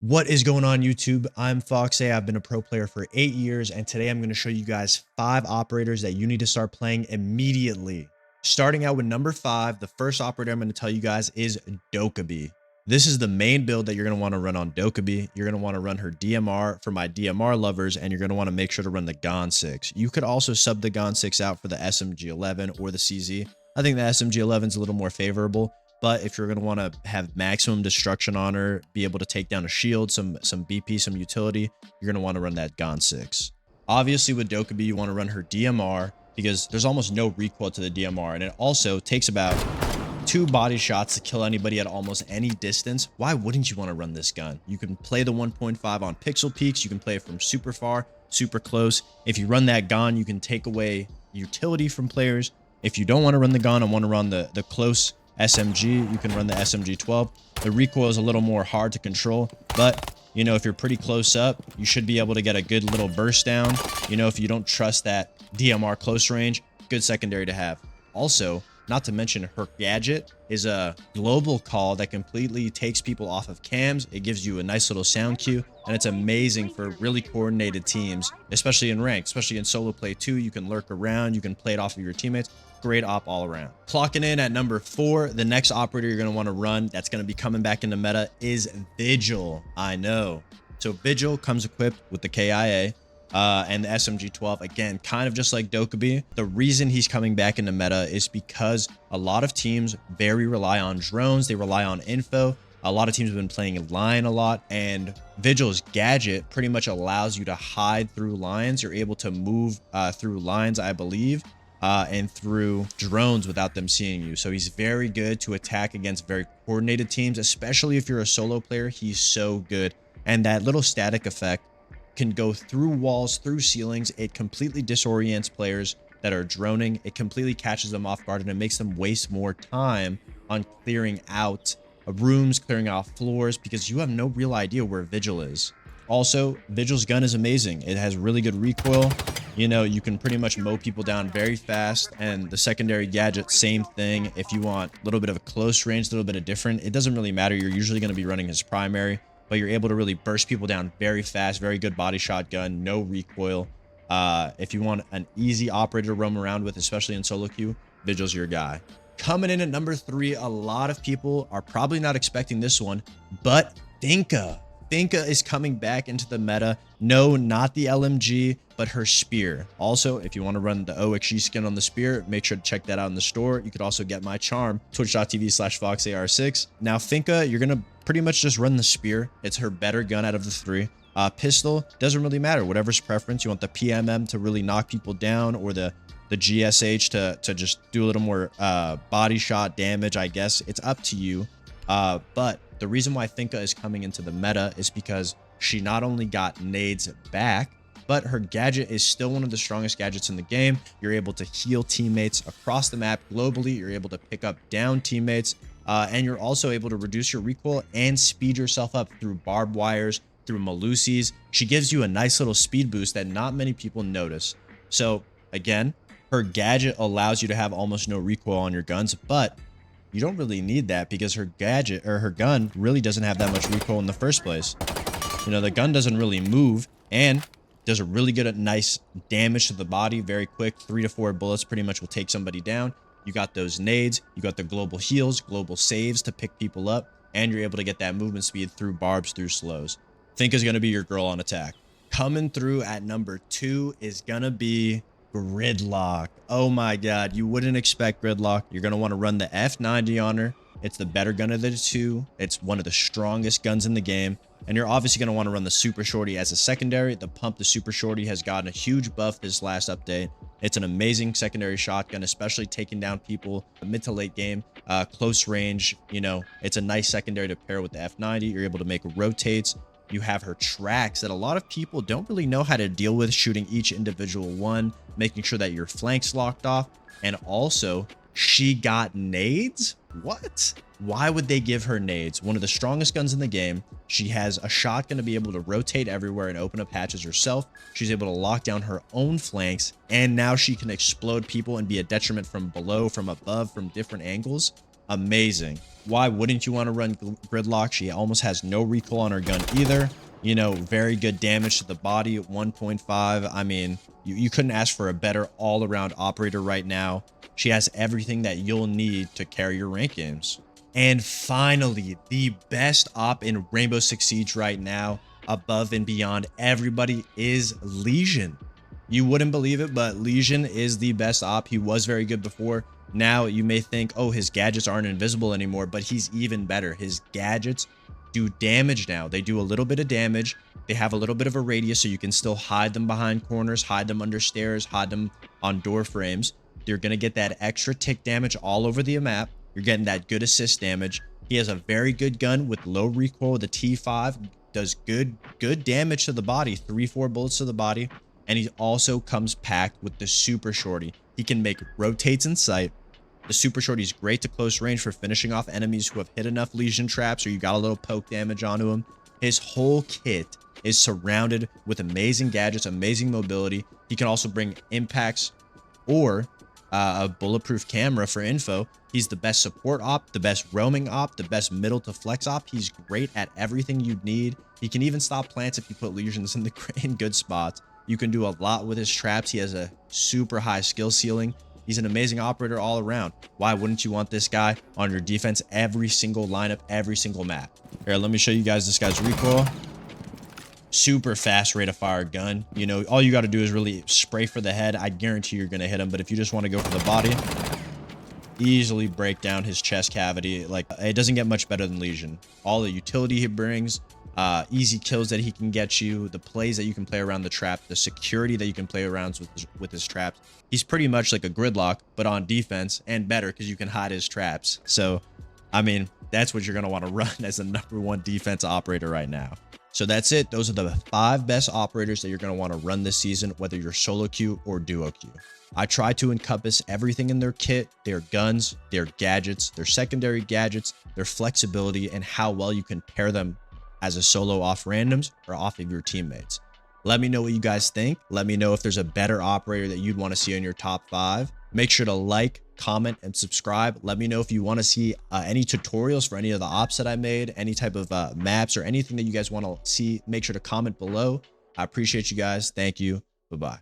What is going on YouTube? I'm FoxA. I've been a pro player for 8 years, and today I'm going to show you guys 5 operators that you need to start playing immediately. Starting out with number 5, the first operator I'm going to tell you guys is Dokkaebi. This is the main build that you're going to want to run on Dokkaebi. You're going to want to run her DMR for my DMR lovers, and you're going to want to make sure to run the Gon 6. You could also sub the Gon 6 out for the SMG 11 or the CZ. I think the SMG 11 is a little more favorable. But if you're going to want to have maximum destruction on her, be able to take down a shield, some BP, some utility, you're going to want to run that Gon 6. Obviously, with Dokkaebi, you want to run her DMR because there's almost no recoil to the DMR. And it also takes about 2 body shots to kill anybody at almost any distance. Why wouldn't you want to run this gun? You can play the 1.5 on pixel peaks. You can play it from super far, super close. If you run that Gon, you can take away utility from players. If you don't want to run the Gon and want to run the close SMG, you can run the SMG 12. The recoil is a little more hard to control, but you know, if you're pretty close up, you should be able to get a good little burst down. You know, if you don't trust that DMR close range, good secondary to have. Also, not to mention, her gadget is a global call that completely takes people off of cams. It gives you a nice little sound cue, and it's amazing for really coordinated teams, especially in ranked, especially in solo play too. You can lurk around, you can play it off of your teammates. Great op all around. Clocking in at number 4, the next operator you're going to want to run that's going to be coming back into meta is Vigil. I know. So Vigil comes equipped with the KIA and the SMG 12. Again, kind of just like Dokkaebi. The reason he's coming back into meta is because a lot of teams very rely on drones. They rely on info. A lot of teams have been playing line a lot, and Vigil's gadget pretty much allows you to hide through lines. You're able to move through lines, I believe, and through drones without them seeing you. So he's very good to attack against very coordinated teams, especially if you're a solo player. He's so good. And that little static effect can go through walls, through ceilings. It completely disorients players that are droning. It completely catches them off guard, and it makes them waste more time on clearing out rooms, clearing out floors, because you have no real idea where Vigil is. Also, Vigil's gun is amazing. It has really good recoil. You know, you can pretty much mow people down very fast. And the secondary gadget, same thing. If you want a little bit of a close range, a little bit of different, it doesn't really matter. You're usually going to be running his primary, but you're able to really burst people down very fast. Very good body shotgun, no recoil. If you want an easy operator to roam around with, especially in solo queue, Vigil's your guy. Coming in at number 3, a lot of people are probably not expecting this one, but Finka. Finka is coming back into the meta. No, not the LMG, but her spear. Also, if you want to run the OXG skin on the spear, make sure to check that out in the store. You could also get my charm, twitch.tv/FoxAR6. Now, Finka, you're going to pretty much just run the spear. It's her better gun out of the 3. Pistol, doesn't really matter. Whatever's preference. You want the PMM to really knock people down, or the GSH to just do a little more body shot damage, I guess. It's up to you. But the reason why Finka is coming into the meta is because she not only got nades back, but her gadget is still one of the strongest gadgets in the game. You're able to heal teammates across the map globally. You're able to pick up down teammates, and you're also able to reduce your recoil and speed yourself up through barbed wires, through Malusis. She gives you a nice little speed boost that not many people notice. So again, her gadget allows you to have almost no recoil on your guns, but you don't really need that because her gadget, or her gun, really doesn't have that much recoil in the first place. You know, the gun doesn't really move and does a really good, nice damage to the body very quick. 3 to 4 bullets pretty much will take somebody down. You got those nades, you got the global heals, global saves to pick people up, and you're able to get that movement speed through barbs, through slows. Think is going to be your girl on attack. Coming through at number 2 is going to be Gridlock. Oh my god, you wouldn't expect Gridlock. You're going to want to run the F90 on her. It's the better gun of the 2. It's one of the strongest guns in the game, and you're obviously going to want to run the Super Shorty as a secondary. The pump, the Super Shorty, has gotten a huge buff this last update. It's an amazing secondary shotgun, especially taking down people mid to late game, close range. You know, it's a nice secondary to pair with the F90. You're able to make rotates. You have her tracks that a lot of people don't really know how to deal with, shooting each individual one, making sure that your flank's locked off. And also, she got nades? What? Why would they give her nades? One of the strongest guns in the game. She has a shotgun to be able to rotate everywhere and open up hatches herself. She's able to lock down her own flanks, and now she can explode people and be a detriment from below, from above, from different angles. amazing. Why wouldn't you want to run Gridlock? She almost has no recoil on her gun either. You know, very good damage to the body, 1.5. I mean, you couldn't ask for a better all-around operator right now. She has everything that you'll need to carry your rank games. And finally, the best op in Rainbow Six Siege right now, above and beyond everybody, is Lesion. You wouldn't believe it, but Lesion is the best op. He was very good before. Now you may think, oh, his gadgets aren't invisible anymore, but he's even better. His gadgets do damage now. They do a little bit of damage. They have a little bit of a radius, so you can still hide them behind corners, hide them under stairs, hide them on door frames. You're going to get that extra tick damage all over the map. You're getting that good assist damage. He has a very good gun with low recoil. The T5 does good damage to the body, 3-4 bullets to the body. And he also comes packed with the super shorty. He can make rotates in sight. The super shorty is great to close range for finishing off enemies who have hit enough Lesion traps or you got a little poke damage onto him. His whole kit is surrounded with amazing gadgets, amazing mobility. He can also bring impacts or a bulletproof camera for info. He's the best support op, the best roaming op, the best middle to flex op. He's great at everything you'd need. He can even stop plants if you put Lesions in good spots. You can do a lot with his traps. He has a super high skill ceiling. He's an amazing operator all around. Why wouldn't you want this guy on your defense every single lineup, every single map? Here, let me show you guys this guy's recoil. Super fast rate of fire gun. You know, all you got to do is really spray for the head. I guarantee you're going to hit him. But if you just want to go for the body, easily break down his chest cavity. Like, it doesn't get much better than Lesion. All the utility he brings, easy kills that he can get you, the plays that you can play around the trap, the security that you can play around with his traps. He's pretty much like a Gridlock, but on defense, and better because you can hide his traps. So, I mean, that's what you're going to want to run as the #1 defense operator right now. So that's it. Those are the 5 best operators that you're going to want to run this season, whether you're solo queue or duo queue. I try to encompass everything in their kit, their guns, their gadgets, their secondary gadgets, their flexibility, and how well you can pair them as a solo off randoms or off of your teammates. Let me know what you guys think. Let me know if there's a better operator that you'd want to see in your top 5. Make sure to like, comment, and subscribe. Let me know if you want to see any tutorials for any of the ops that I made, any type of maps or anything that you guys want to see. Make sure to comment below. I appreciate you guys. Thank you. Bye-bye.